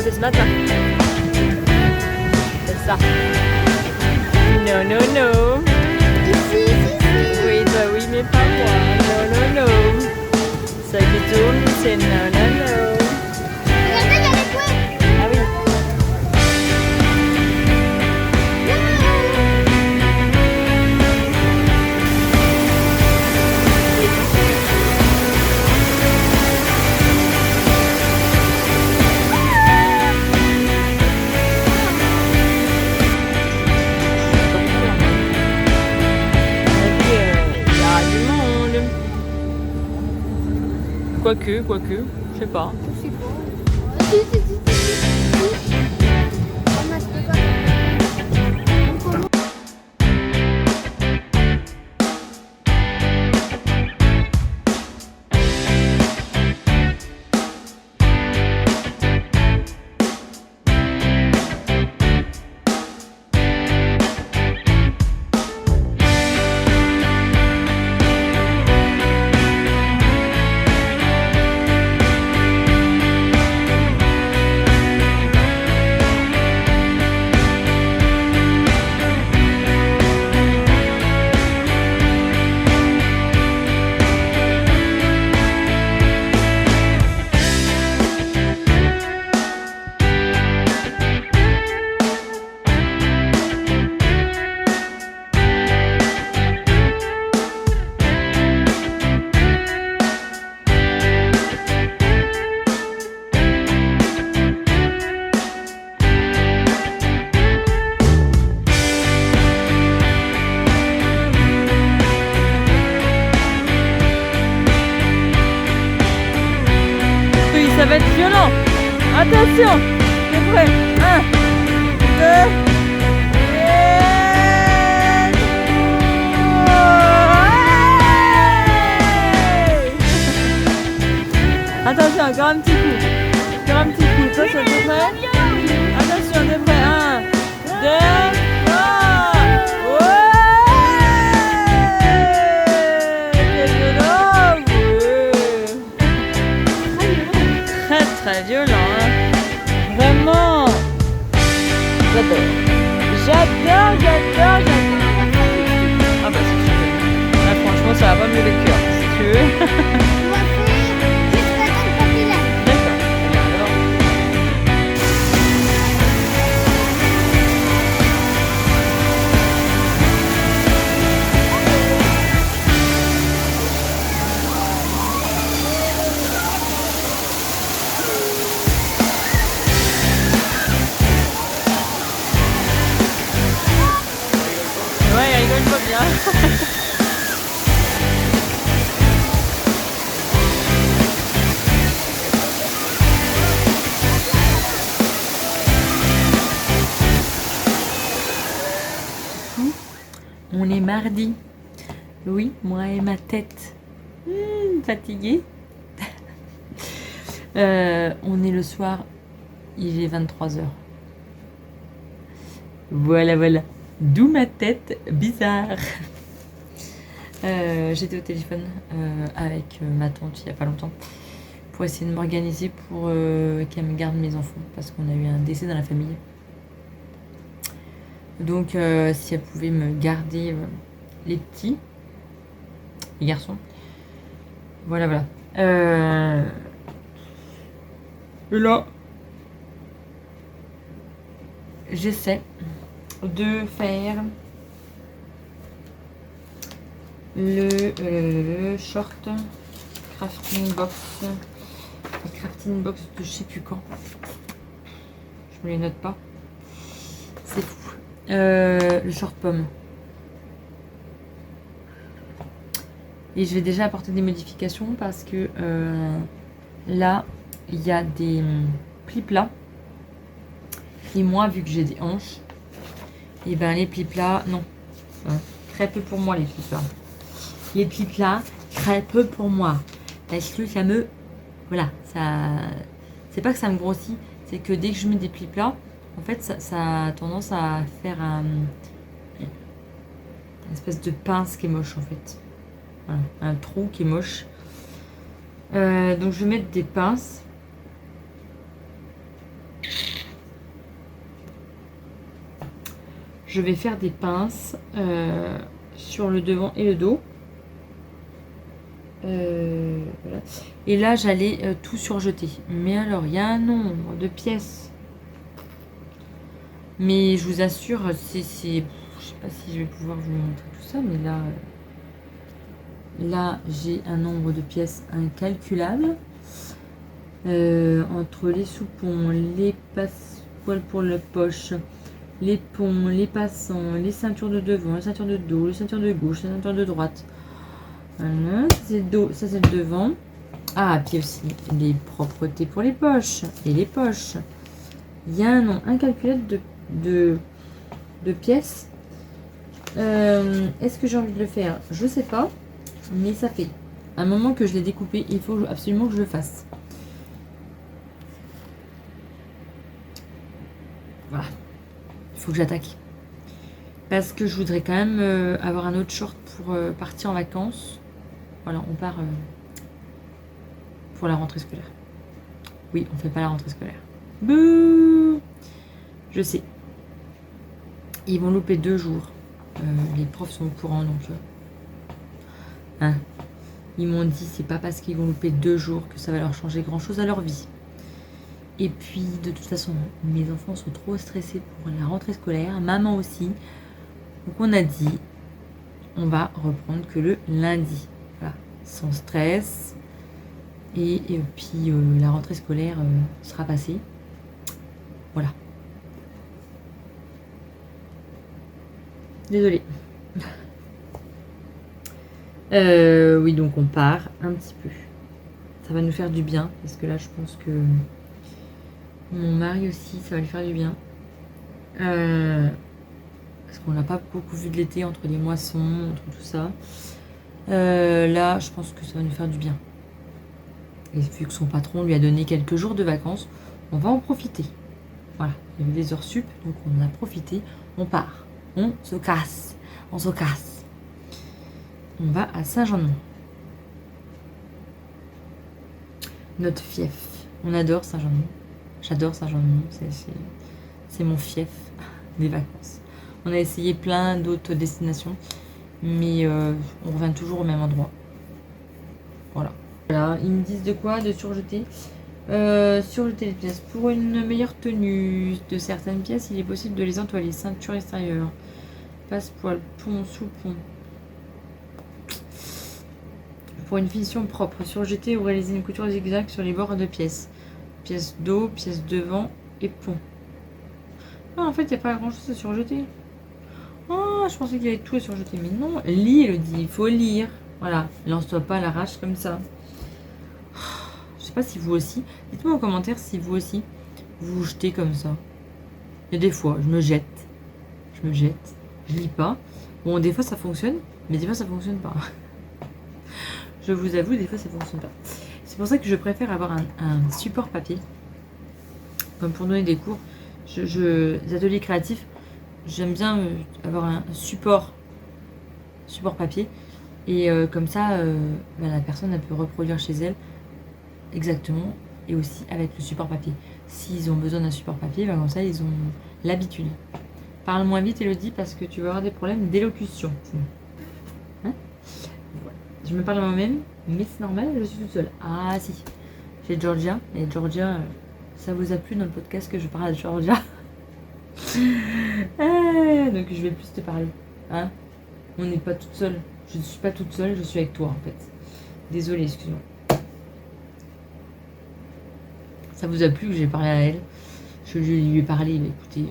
c'est ce matin. C'est ça. Non, non, non. Oui, toi, oui, mais pas moi. Non, non, non. Ça qui tourne, c'est non, non, non. Regardez, il y a les couettes. Ah oui. Quoique, je sais pas. Je sais pas. Si. Ah, mais je peux pas. Ça va être violent. Attention, t'es prêt? 1, 2, attention, encore un petit coup. Encore un petit coup. Attention, t'es prêt? Attention, t'es prêt? 1, 2, 3. C'est violent. Très violent, hein. Vraiment. J'adore. Ah bah c'est super. Là, franchement, ça va pas me lever le cœur, si tu veux. On va faire jusqu'à temps que papy l'aime. D'accord. Eh bien, alors. Ouais, il rigole pas bien. On est mardi. Oui, moi et ma tête. Fatiguée. On est le soir. Il est 23h. Voilà. D'où ma tête bizarre. J'étais au téléphone avec ma tante il n'y a pas longtemps pour essayer de m'organiser pour qu'elle me garde mes enfants parce qu'on a eu un décès dans la famille. Donc si elle pouvait me garder les petits, les garçons. Voilà. Et là, j'essaie de faire le short crafting box. Le crafting box de je sais plus quand. Je me les note pas. C'est fou. Le short pomme. Et je vais déjà apporter des modifications parce que là, il y a des plis plats. Et moi, vu que j'ai des hanches, et ben les plis plats, non. Très peu pour moi les plis plats. Les plis plats, très peu pour moi. Parce que ça me... Voilà, ça... C'est pas que ça me grossit, c'est que dès que je mets des plis plats, en fait, ça a tendance à faire une espèce de pince qui est moche en fait. Voilà, un trou qui est moche. Donc je vais mettre des pinces. Je vais faire des pinces sur le devant et le dos. Voilà. Et là, j'allais tout surjeter. Mais alors, il y a un nombre de pièces. Mais je vous assure, je sais pas si je vais pouvoir vous montrer tout ça, mais là j'ai un nombre de pièces incalculable. Entre les soupons, les passepoils pour la poche, les ponts, les passants, les ceintures de devant, les ceintures de dos, les ceintures de gauche, les ceintures de droite. Voilà, ça c'est le dos, ça c'est le devant. Ah, puis aussi les propretés pour les poches et les poches. Il y a un nombre incalculable de pièces. Est-ce que j'ai envie de le faire? Je sais pas, mais ça fait un moment que je l'ai découpé. Il faut absolument que je le fasse. Voilà, il faut que j'attaque parce que je voudrais quand même avoir un autre short pour partir en vacances. Voilà, on part pour la rentrée scolaire. Oui, on fait pas la rentrée scolaire. Bouh, je sais. Ils vont louper 2 jours. Les profs sont au courant, donc hein. Ils m'ont dit c'est pas parce qu'ils vont louper 2 jours que ça va leur changer grand chose à leur vie. Et puis de toute façon, mes enfants sont trop stressés pour la rentrée scolaire, maman aussi. Donc on a dit on va reprendre que le lundi. Voilà, sans stress. Et puis la rentrée scolaire sera passée. Voilà. Désolée. Oui, donc on part un petit peu. Ça va nous faire du bien, parce que là, je pense que mon mari aussi, ça va lui faire du bien. Parce qu'on l'a pas beaucoup vu de l'été, entre les moissons, entre tout ça. Là, je pense que ça va nous faire du bien. Et vu que son patron lui a donné quelques jours de vacances, on va en profiter. Voilà, il y avait des heures sup, donc on en a profité. On part. On se casse. On se casse. On va à Saint-Jean-de-Mont. Notre fief. On adore Saint-Jean-de-Mont. J'adore Saint-Jean-de-Mont. C'est mon fief des vacances. On a essayé plein d'autres destinations, mais on revient toujours au même endroit. Voilà. Voilà, ils me disent de quoi? De surjeter. Surjeter les pièces. Pour une meilleure tenue de certaines pièces, il est possible de les entoiler. Ceinture extérieure, passe-poil, pont, sous-pont. Pour une finition propre, surjeter ou réaliser une couture zigzag sur les bords de pièces. Pièce dos, pièce devant et pont. Ah, en fait, il n'y a pas grand chose à surjeter. Ah, je pensais qu'il y avait tout à surjeter, mais non. Lis, le dit, il faut lire. Voilà, lance-toi pas à l'arrache comme ça. Je sais pas si vous aussi. Dites-moi en commentaire si vous aussi vous vous jetez comme ça. Et des fois, je me jette. Je lis pas. Bon, des fois ça fonctionne, mais des fois ça fonctionne pas. Je vous avoue, des fois ça fonctionne pas. C'est pour ça que je préfère avoir un support papier. Comme pour donner des cours. Les ateliers créatifs, j'aime bien avoir un support papier. Et comme ça, la personne elle peut reproduire chez elle exactement. Et aussi avec le support papier. S'ils ont besoin d'un support papier, comme ça ils ont l'habitude. Parle moins vite, Elodie, parce que tu vas avoir des problèmes d'élocution. Hein? Voilà. Je me parle à moi-même, mais c'est normal, je suis toute seule. Ah si, j'ai Georgia, et Georgia, ça vous a plu dans le podcast que je parle à Georgia? Donc je vais plus te parler. Hein? On n'est pas toute seule. Je ne suis pas toute seule, je suis avec toi en fait. Désolée, excuse-moi. Ça vous a plu que j'ai parlé à elle? Je lui ai parlé, mais écoutez...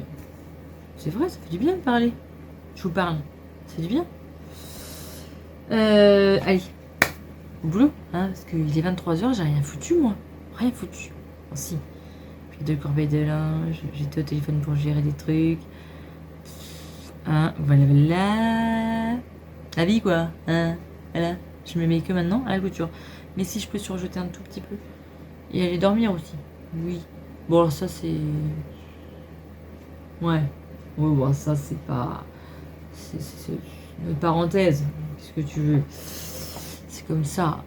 C'est vrai, ça fait du bien de parler. Je vous parle. Ça fait du bien. Allez. Au boulot. Hein, parce qu'il est 23h, j'ai rien foutu, moi. Rien foutu. Enfin, si. Puis 2 corbeilles de linge. J'étais au téléphone pour gérer des trucs. Hein, voilà. La vie, quoi. Hein, voilà. Je me mets que maintenant à la couture. Mais si je peux surjeter un tout petit peu. Et aller dormir aussi. Oui. Bon, alors ça, c'est... Ouais. Oui, bon, ça, c'est pas... C'est une parenthèse. Qu'est-ce que tu veux? C'est comme ça.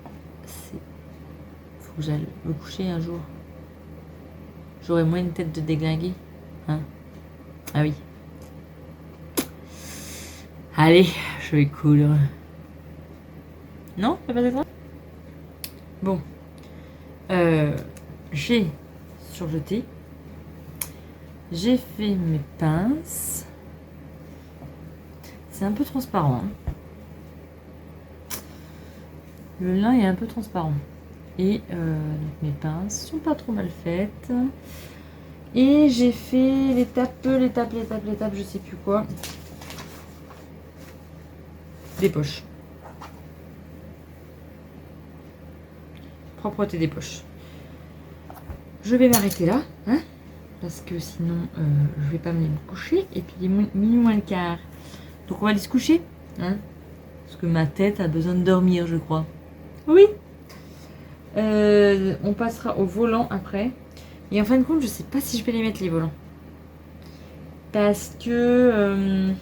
Faut que j'aille me coucher un jour. J'aurais moins une tête de déglingué. Hein? Ah oui. Allez, je vais coudre. Non, c'est pas ça. Bon. J'ai surjeté. J'ai fait mes pinces. C'est un peu transparent. Hein. Le lin est un peu transparent. Et donc mes pinces sont pas trop mal faites. Et j'ai fait l'étape, je sais plus quoi. Des poches. Propreté des poches. Je vais m'arrêter là, hein, parce que sinon je vais pas me coucher. Et puis il est minuit moins le quart. Donc on va aller se coucher, hein, parce que ma tête a besoin de dormir, je crois. Oui. On passera au volant après. Et en fin de compte, je sais pas si je vais les mettre les volants. Parce que...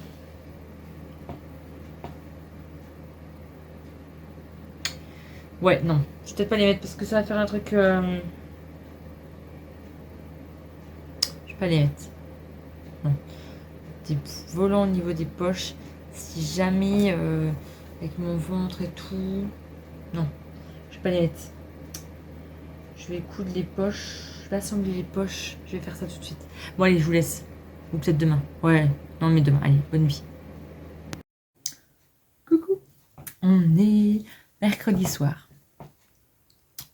ouais, non. Je vais peut-être pas les mettre parce que ça va faire un truc... Je vais pas les mettre. Non. Des volants au niveau des poches. Si jamais... avec mon ventre et tout... Non. Je vais pas les mettre. Je vais coudre les poches. Je vais assembler les poches. Je vais faire ça tout de suite. Bon, allez, je vous laisse. Ou peut-être demain. Ouais, non, mais demain. Allez, bonne nuit. Coucou. On est mercredi soir.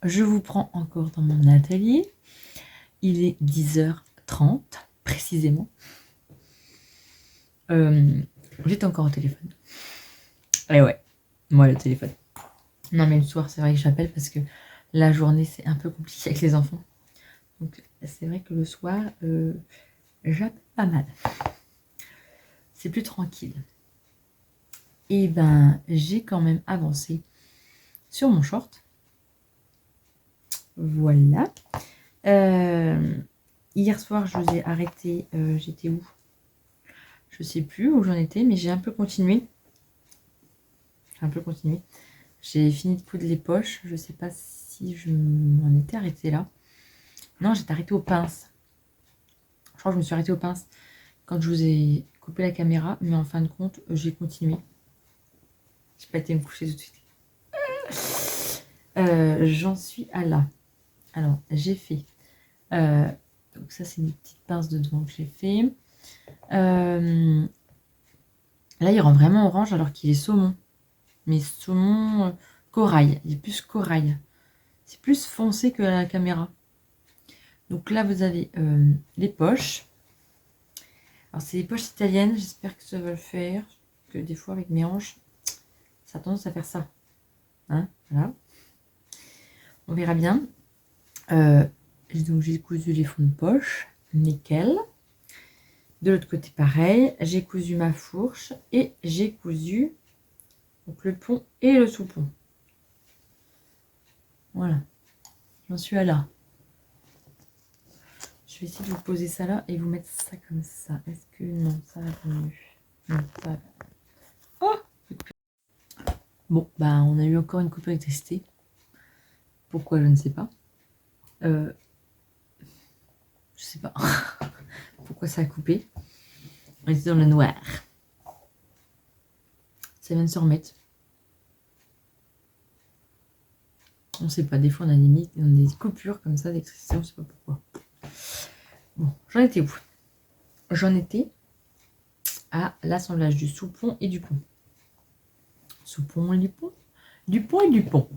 Je vous prends encore dans mon atelier. Il est 10h30, précisément. J'étais encore au téléphone. Et ouais, moi le téléphone. Non, mais le soir, c'est vrai que j'appelle parce que la journée, c'est un peu compliqué avec les enfants. Donc, c'est vrai que le soir, j'appelle pas mal. C'est plus tranquille. Et ben, j'ai quand même avancé sur mon short. Voilà. Hier soir, je vous ai arrêté. J'étais où? Je sais plus où j'en étais, mais j'ai un peu continué. J'ai fini de coudre les poches. Je sais pas si je m'en étais arrêtée là. Non, j'étais arrêtée aux pinces. Je crois que je me suis arrêtée aux pinces quand je vous ai coupé la caméra. Mais en fin de compte, j'ai continué. J'ai pas été me coucher tout de suite. J'en suis à là. Alors, j'ai fait... donc ça, c'est une petite pince de devant que j'ai fait. Là, il rend vraiment orange alors qu'il est saumon. Mais saumon corail. Il est plus corail. C'est plus foncé que la caméra. Donc là, vous avez les poches. Alors, c'est des poches italiennes. J'espère que ça va le faire. Parce que des fois, avec mes hanches, ça a tendance à faire ça. Hein, voilà. On verra bien. Donc, j'ai cousu les fonds de poche. Nickel. De l'autre côté, pareil. J'ai cousu ma fourche. Et j'ai cousu donc, le pont et le sous-pont. Voilà. J'en suis à là. Je vais essayer de vous poser ça là et vous mettre ça comme ça. Est-ce que... Non, ça va mieux. Non, ça va. Oh! Bon, bah on a eu encore une coupure d'électricité. Pourquoi, je ne sais pas. Je sais pas. Pourquoi ça a coupé. On était dans le noir. Ça vient de se remettre. On sait pas. Des fois, on a des coupures comme ça d'électricité. On sait pas pourquoi. Bon, j'en étais où? J'en étais à l'assemblage du sous-pont et du pont. Sous-pont et du pont. Du pont et du pont.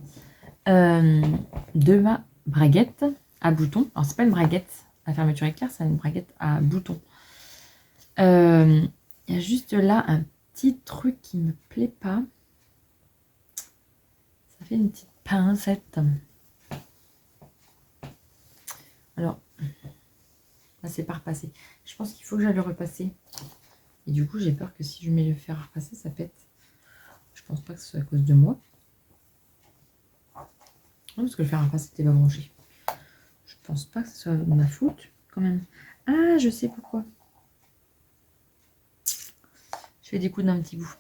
De ma braguette à boutons. Alors, c'est pas une braguette à fermeture éclair, c'est une braguette à boutons. Il y a juste là un petit truc qui me plaît pas. Ça fait une petite pincette. Alors, là, c'est pas repassé. Je pense qu'il faut que j'aille le repasser. Et du coup, j'ai peur que si je mets le fer à repasser, ça pète. Je pense pas que ce soit à cause de moi. Non, parce que le fer à repasser n'était pas branché. Je pense pas que ce soit de ma faute, quand même. Ah, je sais pourquoi. Je vais découdre un petit bout.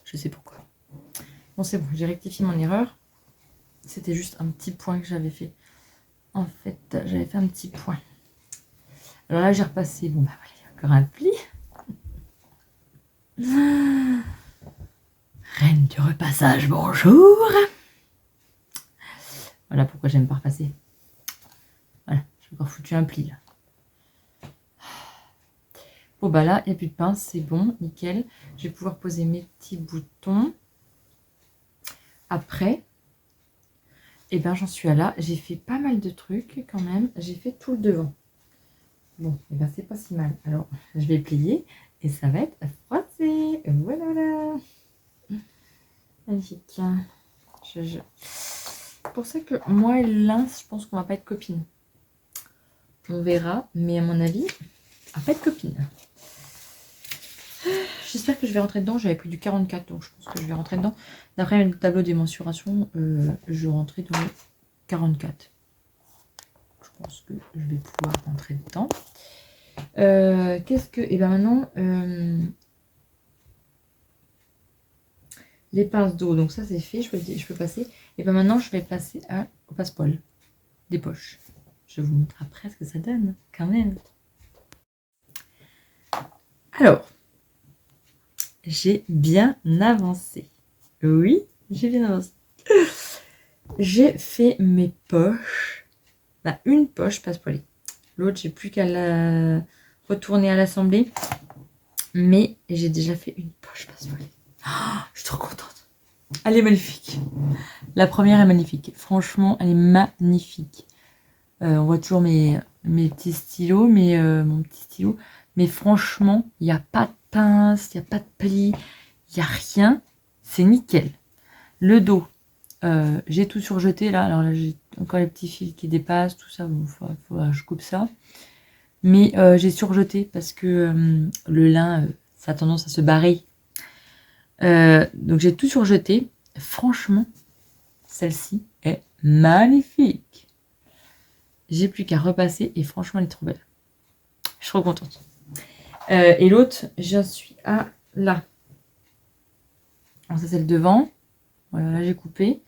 Je sais pourquoi. Bon, c'est bon, j'ai rectifié mon erreur. C'était juste un petit point que j'avais fait. En fait, j'avais fait un petit point. Alors là, j'ai repassé. Bon, bah voilà, il y a encore un pli. Reine du repassage, bonjour. Voilà pourquoi j'aime pas repasser. Voilà, j'ai encore foutu un pli là. Bon bah là, il n'y a plus de pince, c'est bon, nickel. Je vais pouvoir poser mes petits boutons. Après, et ben j'en suis à là. J'ai fait pas mal de trucs quand même. J'ai fait tout le devant. Bon, et ben c'est pas si mal. Alors, je vais plier et ça va être froissé. Voilà. Magnifique. C'est pour ça que moi et Lin, je pense qu'on va pas être copines. On verra, mais à mon avis, on va pas être copines. J'espère que je vais rentrer dedans. J'avais pris du 44, donc je pense que je vais rentrer dedans. D'après le tableau des mensurations, je rentrais dans le 44. Je pense que je vais pouvoir rentrer dedans. Qu'est-ce que... Et bien maintenant, les pinces d'eau. Donc ça, c'est fait. Je peux passer. Et bien maintenant, je vais passer au passepoil des poches. Je vous montre après ce que ça donne, quand même. Alors, j'ai bien avancé. Oui, j'ai bien avancé. J'ai fait mes poches. Bah, une poche passepoilée. L'autre, j'ai plus qu'à la retourner à l'assemblée. Mais j'ai déjà fait une poche passepoilée. Oh, je suis trop contente. Elle est magnifique. La première est magnifique. Franchement, elle est magnifique. On voit toujours mes petits stylos, mon petit stylo. Mais franchement, il n'y a pas de pince, il n'y a pas de pli, il n'y a rien. C'est nickel. Le dos, j'ai tout surjeté là. Alors là, j'ai encore les petits fils qui dépassent, tout ça. Bon, je coupe ça. Mais j'ai surjeté parce que le lin, ça a tendance à se barrer. Donc j'ai tout surjeté. Franchement, celle-ci est magnifique. J'ai plus qu'à repasser et franchement, elle est trop belle. Je suis trop contente. Et l'autre, j'en suis à là. Alors ça, c'est le devant. Voilà, là, j'ai coupé. Il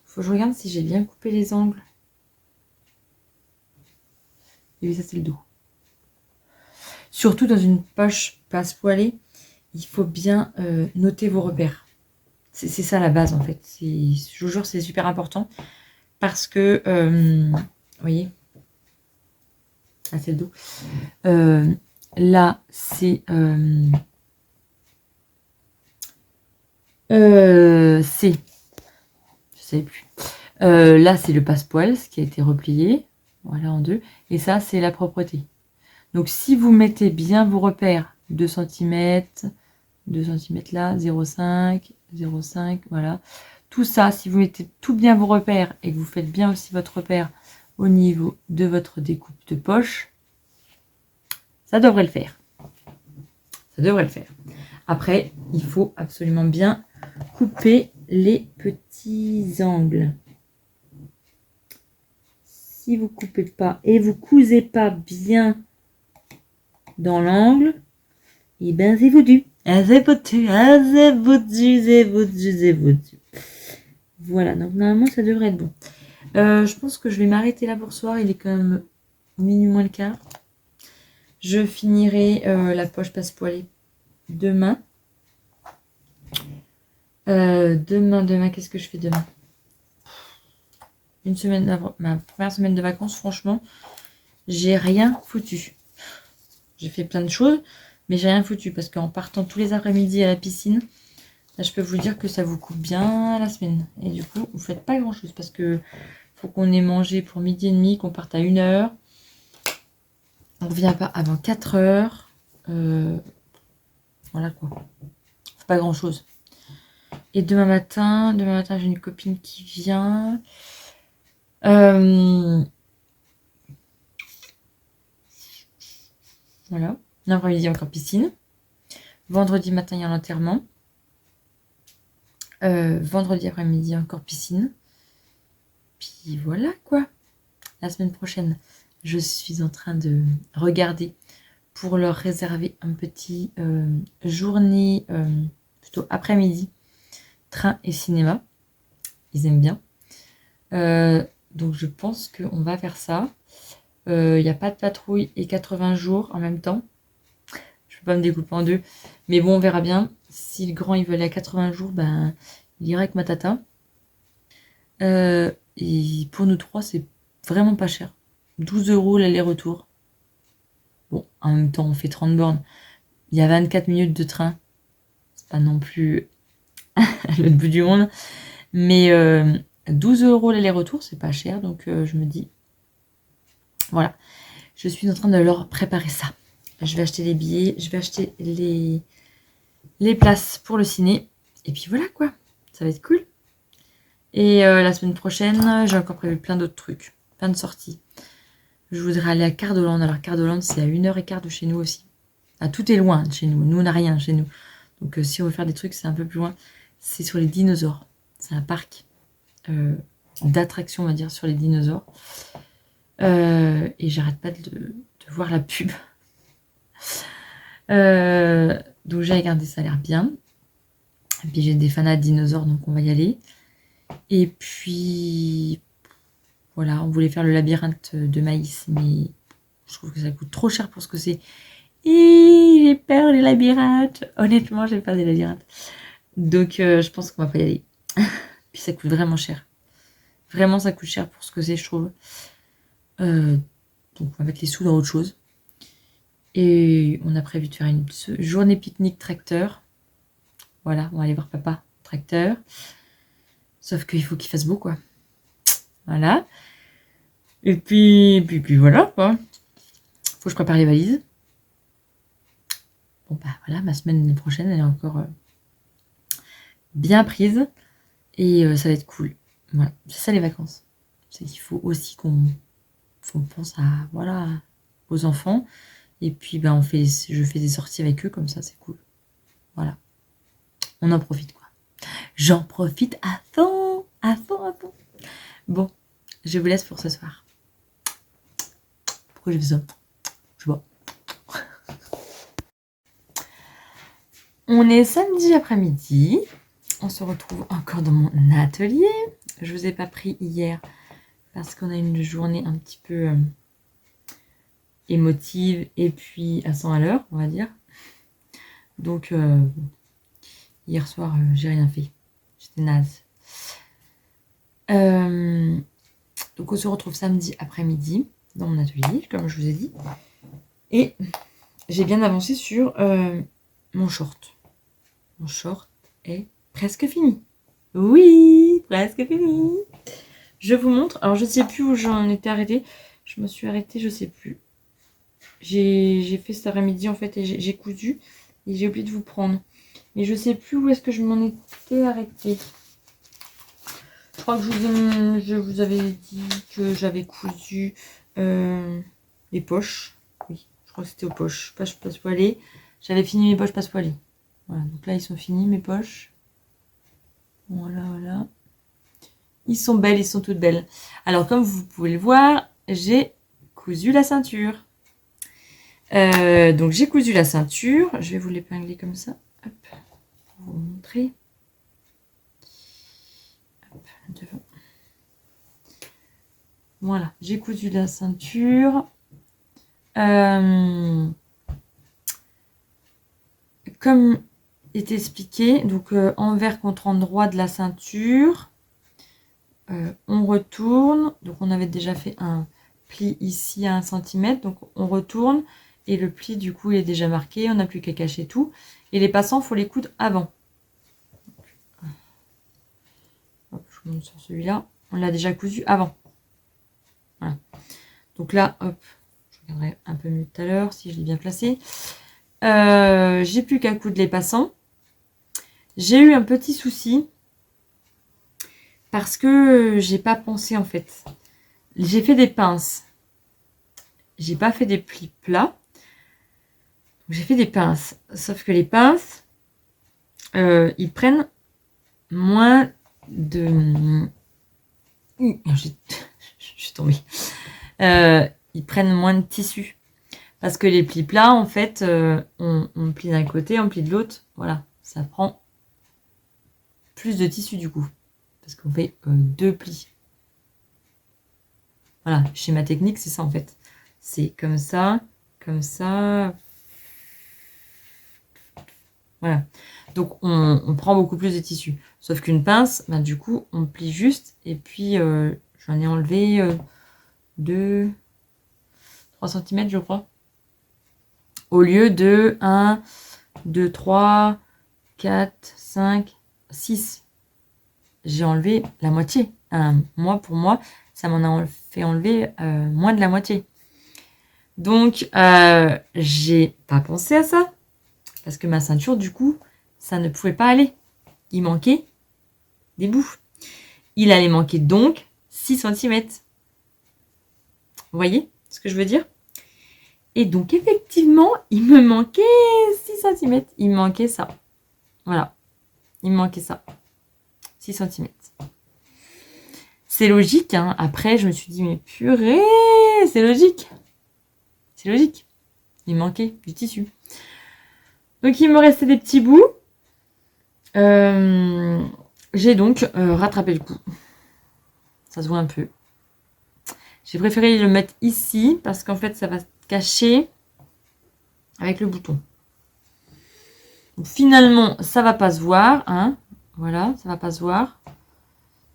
faut que je regarde si j'ai bien coupé les angles. Et oui, ça, c'est le dos. Surtout dans une poche passepoilée, il faut bien noter vos repères. C'est ça la base, en fait. Je vous jure, c'est super important. Parce que, vous voyez, là, c'est le dos. Là, c'est... je sais plus. Là, c'est le passepoil, ce qui a été replié. Voilà, en deux. Et ça, c'est la propreté. Donc, si vous mettez bien vos repères, 2 cm, 2 cm là, 0,5, 0,5, voilà. Tout ça, si vous mettez tout bien vos repères et que vous faites bien aussi votre repère au niveau de votre découpe de poche, ça devrait le faire. Ça devrait le faire. Après, il faut absolument bien couper les petits angles. Si vous ne coupez pas et vous cousez pas bien dans l'angle, et ben c'est foutu. C'est foutu, c'est foutu. Voilà, donc normalement ça devrait être bon. Je pense que je vais m'arrêter là pour ce soir. Il est quand même minuit moins le quart. Je finirai la poche passepoilée demain. Demain, qu'est-ce que je fais demain? Une semaine avant, ma première semaine de vacances, franchement, j'ai rien foutu. J'ai fait plein de choses, mais j'ai rien foutu parce qu'en partant tous les après-midi à la piscine, là, je peux vous dire que ça vous coupe bien la semaine. Et du coup, vous faites pas grand-chose parce que faut qu'on ait mangé pour midi et demi, qu'on parte à 1h. On revient pas avant 4h. Voilà quoi. C'est pas grand-chose. Et demain matin, j'ai une copine qui vient. Voilà. L'après-midi, encore piscine. Vendredi matin, il y a l'enterrement. Vendredi après-midi, encore piscine. Puis voilà quoi. La semaine prochaine, je suis en train de regarder pour leur réserver un petit journée, plutôt après-midi, train et cinéma. Ils aiment bien. Donc je pense qu'on va faire ça. Il n'y a pas de patrouille et 80 jours en même temps. Je peux pas me découper en deux. Mais bon, on verra bien. Si le grand il veut aller à 80 jours, ben il ira avec ma tata. Et pour nous trois, c'est vraiment pas cher. 12 € l'aller-retour. Bon, en même temps, on fait 30 bornes. Il y a 24 minutes de train. C'est pas non plus le bout du monde. Mais 12 € l'aller-retour, c'est pas cher. Donc je me dis, voilà. Je suis en train de leur préparer ça. Je vais acheter les billets, je vais acheter les places pour le ciné. Et puis voilà quoi, ça va être cool. Et la semaine prochaine, j'ai encore prévu plein d'autres trucs, plein de sorties. Je voudrais aller à Cardoland. Alors Cardoland, c'est à 1h15 de chez nous aussi. Ah, tout est loin de chez nous. Nous, on n'a rien chez nous. Donc si on veut faire des trucs, c'est un peu plus loin. C'est sur les dinosaures. C'est un parc d'attractions, on va dire, sur les dinosaures. Et j'arrête pas de voir la pub. Donc j'ai regardé, ça a l'air bien. Et puis j'ai des fanats de dinosaures, donc on va y aller. Et puis voilà, on voulait faire le labyrinthe de maïs, mais je trouve que ça coûte trop cher pour ce que c'est. Et j'ai peur des labyrinthes. Honnêtement, j'ai peur des labyrinthes. Donc je pense qu'on va pas y aller. Puis ça coûte vraiment cher. Vraiment, ça coûte cher pour ce que c'est, je trouve. Donc on va mettre les sous dans autre chose. Et on a prévu de faire une journée pique-nique tracteur. Voilà, on va aller voir papa tracteur. Sauf qu'il faut qu'il fasse beau, quoi. Voilà. Et puis voilà, quoi. Faut que je prépare les valises. Bon, bah voilà, ma semaine prochaine, elle est encore bien prise. Et ça va être cool. Voilà, c'est ça les vacances. C'est qu'il faut aussi qu'on pense à, voilà, aux enfants. Et puis, ben, je fais des sorties avec eux, comme ça, c'est cool. Voilà. On en profite, quoi. J'en profite à fond, à fond, à fond. Bon, je vous laisse pour ce soir. Pourquoi je fais ça? Je sais pas. On est samedi après-midi. On se retrouve encore dans mon atelier. Je vous ai pas pris hier parce qu'on a une journée un petit peu émotive et puis à 100 à l'heure, on va dire. Donc, hier soir, j'ai rien fait. J'étais naze. Donc, on se retrouve samedi après-midi dans mon atelier, comme je vous ai dit. Et j'ai bien avancé sur mon short. Mon short est presque fini. Oui, presque fini. Je vous montre. Alors, je ne sais plus où j'en étais arrêtée. Je me suis arrêtée, je ne sais plus. J'ai fait cet après-midi, en fait, et j'ai cousu. Et j'ai oublié de vous prendre. Mais je ne sais plus où est-ce que je m'en étais arrêtée. Je crois que je vous avais dit que j'avais cousu les poches. Oui, je crois que c'était aux poches. Poches passepoilées. J'avais fini mes poches passepoilées. Voilà, donc là, ils sont finis, mes poches. Voilà, voilà. Ils sont belles, ils sont toutes belles. Alors, comme vous pouvez le voir, j'ai cousu la ceinture. Donc, j'ai cousu la ceinture. Je vais vous l'épingler comme ça. Hop, pour vous montrer. Hop, devant. Voilà, j'ai cousu la ceinture. Comme est expliqué, donc envers contre endroit de la ceinture. On retourne. Donc, on avait déjà fait un pli ici à 1 cm. Donc, on retourne. Et le pli, du coup, il est déjà marqué. On n'a plus qu'à cacher tout. Et les passants, il faut les coudre avant. Hop, je vous montre sur celui-là. On l'a déjà cousu avant. Voilà. Donc là, hop, je regarderai un peu mieux tout à l'heure si je l'ai bien placé. J'ai plus qu'à coudre les passants. J'ai eu un petit souci parce que j'ai pas pensé en fait. J'ai fait des pinces. J'ai pas fait des plis plats. J'ai fait des pinces. Sauf que les pinces, ils prennent moins de... Je suis tombée. Ils prennent moins de tissu. Parce que les plis plats, en fait, on plie d'un côté, on plie de l'autre. Voilà, ça prend plus de tissu du coup. Parce qu'on fait 2 plis. Voilà, schéma technique, c'est ça en fait. C'est comme ça, comme ça. Voilà. Donc, on prend beaucoup plus de tissu. Sauf qu'une pince, ben, du coup, on plie juste. Et puis, j'en ai enlevé 3 cm, je crois. Au lieu de 1, 2, 3, 4, 5, 6. J'ai enlevé la moitié. Moi, pour moi, ça m'en a fait enlever moins de la moitié. Donc, j'ai pas pensé à ça. Parce que ma ceinture, du coup, ça ne pouvait pas aller. Il manquait des bouts. Il allait manquer donc 6 cm. Vous voyez ce que je veux dire? Et donc, effectivement, il me manquait 6 cm. Il me manquait ça. Voilà. Il me manquait ça. 6 cm. C'est logique, hein. Après, je me suis dit, mais purée, c'est logique. C'est logique. Il manquait du tissu. Donc, il me restait des petits bouts. J'ai donc rattrapé le coup. Ça se voit un peu. J'ai préféré le mettre ici parce qu'en fait, ça va se cacher avec le bouton. Donc, finalement, ça va pas se voir. Hein. Voilà, ça va pas se voir.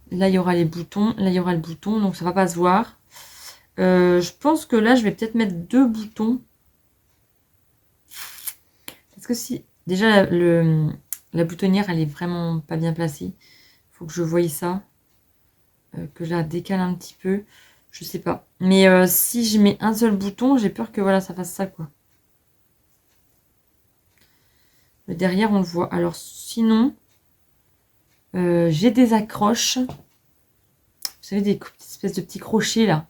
Là, il y aura les boutons. Là, il y aura le bouton. Donc, ça va pas se voir. Je pense que là, je vais peut-être mettre 2 boutons. Parce que si... Déjà, la boutonnière, elle est vraiment pas bien placée. Il faut que je voie ça. Que je la décale un petit peu. Je sais pas. Mais si je mets un seul bouton, j'ai peur que voilà, ça fasse ça, quoi. Le derrière, on le voit. Alors, sinon, j'ai des accroches. Vous savez, des espèces de petits crochets, là.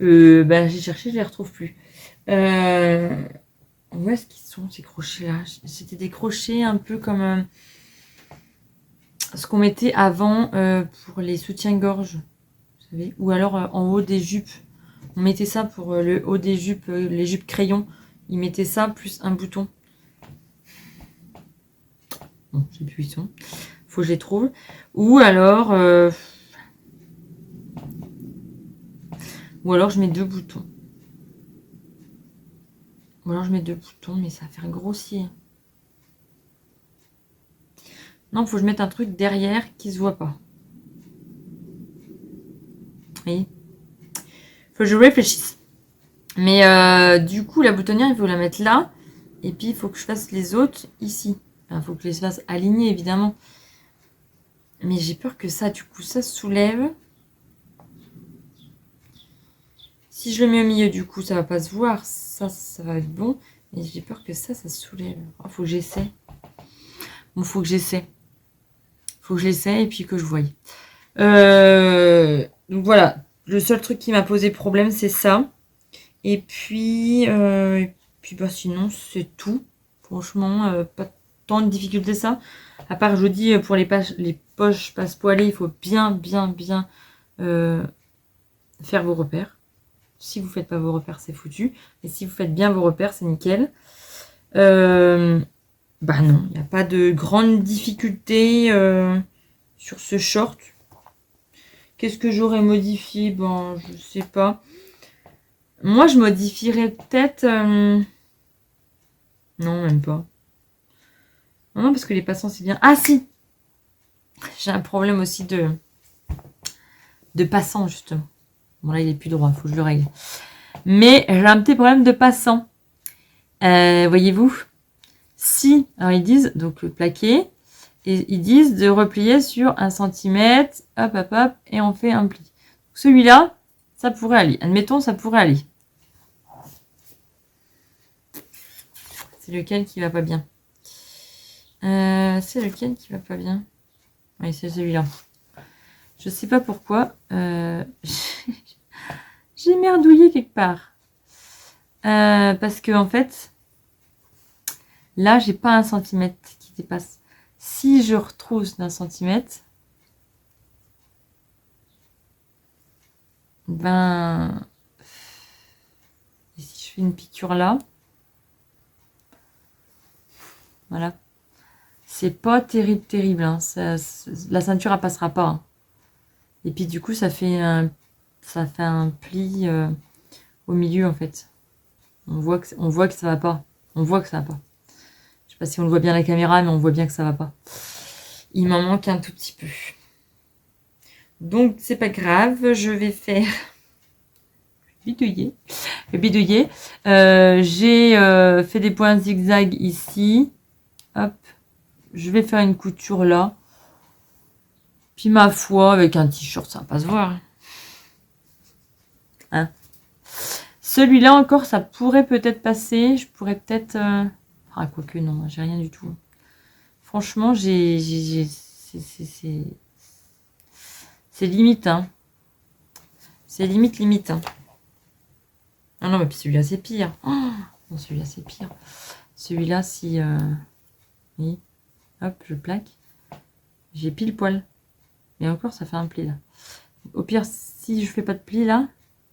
Bah, j'ai cherché, je les retrouve plus. Où est-ce qu'ils sont, ces crochets-là? C'était des crochets un peu comme ce qu'on mettait avant pour les soutiens-gorge. Vous savez? Ou alors en haut des jupes. On mettait ça pour le haut des jupes, les jupes crayons. Ils mettaient ça plus un bouton. Bon, je sais plus où ils sont. Faut que je les trouve. Ou alors je mets 2 boutons. Ou alors je mets 2 boutons, mais ça va faire grossier. Non, faut que je mette un truc derrière qui se voit pas. Oui. Faut que je réfléchisse. Mais du coup, la boutonnière, il faut la mettre là. Et puis, il faut que je fasse les autres ici. Il faut que je les fasse aligner, évidemment. Mais j'ai peur que ça, du coup, ça se soulève. Si je le mets au milieu, du coup, ça va pas se voir. Ça va être bon. Mais j'ai peur que ça se soulève. Oh, faut que j'essaie. Bon, faut que j'essaie. Faut que je l'essaie et puis que je voie. Donc voilà. Le seul truc qui m'a posé problème, c'est ça. Et puis bah, sinon, c'est tout. Franchement, pas tant de difficultés ça. À part, je vous dis, pour les poches passe-poilées, il faut bien faire vos repères. Si vous ne faites pas vos repères, c'est foutu. Et si vous faites bien vos repères, c'est nickel. Bah non, il n'y a pas de grande difficulté sur ce short. Qu'est-ce que j'aurais modifié? Ben, je sais pas. Moi, je modifierais peut-être... Non, même pas. Non, parce que les passants, c'est bien. Ah, si! J'ai un problème aussi de passant, justement. Bon, là, il est plus droit, il faut que je le règle. Mais j'ai un petit problème de passant. Voyez-vous? Si, alors ils disent, donc le plaqué, et ils disent de replier sur 1 cm, hop, hop, hop, et on fait un pli. Celui-là, ça pourrait aller. Admettons, ça pourrait aller. C'est lequel qui va pas bien? C'est lequel qui va pas bien? Oui, c'est celui-là. Je sais pas pourquoi. J'ai merdouillé quelque part. Parce que en fait, là, j'ai pas 1 cm qui dépasse. Si je retrousse d'1 cm, ben, et si je fais une piqûre là, voilà, c'est pas terrible. Hein. La ceinture, elle passera pas. Hein. Et puis du coup, ça fait un ça fait un pli au milieu en fait. On voit que ça va pas. On voit que ça va pas. Je sais pas si on le voit bien à la caméra, mais on voit bien que ça va pas. Il m'en manque un tout petit peu. Donc c'est pas grave, je vais faire bidouiller. Bidouiller. J'ai fait des points zigzag ici. Hop. Je vais faire une couture là. Puis ma foi, avec un t-shirt, ça va pas se voir. Hein. Celui-là encore, ça pourrait peut-être passer. Je pourrais peut-être... Ah, quoique non, j'ai rien du tout. Franchement, c'est limite, hein. C'est limite, hein. Ah non, mais puis celui-là, c'est pire. Oh non, celui-là, c'est pire. Celui-là, si... Oui. Hop, je plaque. J'ai pile poil. Et encore, ça fait un pli, là. Au pire, si je fais pas de pli, là...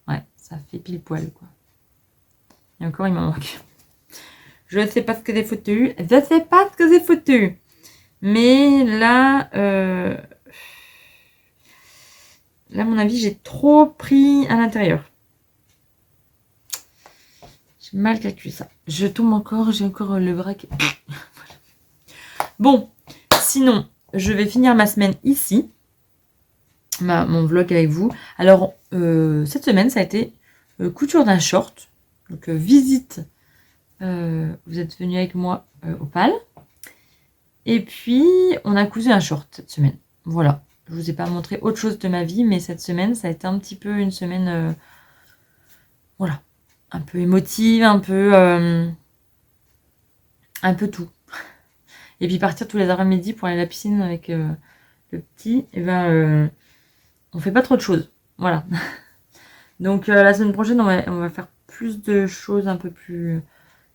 Ouais, ça fait pile poil, quoi. Et encore, il m'en manque. Je sais pas ce que j'ai foutu. Je sais pas ce que j'ai foutu. Mais là... Là, à mon avis, j'ai trop pris à l'intérieur. J'ai mal calculé ça. Je tombe encore. J'ai encore le bras qui... Bon, sinon, je vais finir ma semaine ici. Mon vlog avec vous. Alors, cette semaine, ça a été couture d'un short. Donc, visite. Vous êtes venus avec moi au PAL. Et puis, on a cousu un short cette semaine. Voilà. Je vous ai pas montré autre chose de ma vie, mais cette semaine, ça a été un petit peu une semaine... voilà. Un peu émotive, un peu tout. Et puis partir tous les après-midi pour aller à la piscine avec le petit, et ben on fait pas trop de choses. Voilà. Donc la semaine prochaine, on va faire plus de choses un peu plus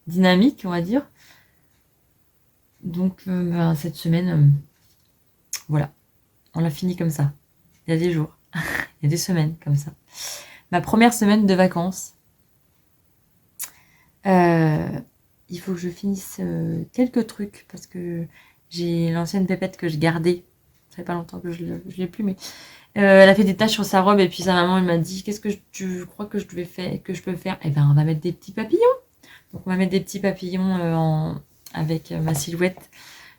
dynamiques, on va dire. Donc ben, cette semaine, voilà. On l'a fini comme ça. Il y a des jours. Il y a des semaines comme ça. Ma première semaine de vacances. Il faut que je finisse quelques trucs parce que j'ai l'ancienne pépette que je gardais. Ça fait pas longtemps que je l'ai plus, mais elle a fait des taches sur sa robe et puis sa maman elle m'a dit qu'est-ce que tu crois que je peux faire? Eh ben on va mettre des petits papillons. Donc on va mettre des petits papillons avec ma silhouette.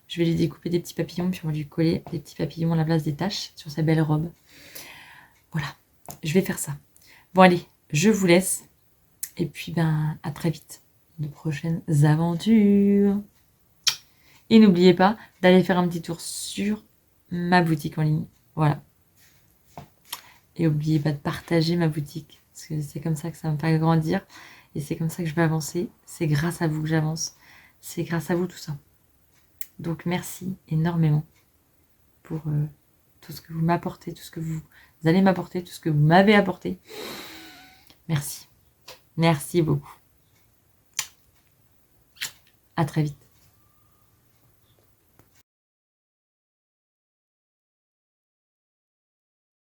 Je vais lui découper des petits papillons puis on va lui coller des petits papillons à la place des taches sur sa belle robe. Voilà, je vais faire ça. Bon allez, je vous laisse et puis ben à très vite. De prochaines aventures. Et n'oubliez pas d'aller faire un petit tour sur ma boutique en ligne. Voilà. Et n'oubliez pas de partager ma boutique. Parce que c'est comme ça que ça me fait grandir. Et c'est comme ça que je vais avancer. C'est grâce à vous que j'avance. C'est grâce à vous tout ça. Donc merci énormément pour tout ce que vous m'apportez, tout ce que vous allez m'apporter, tout ce que vous m'avez apporté. Merci. Merci beaucoup. À très vite.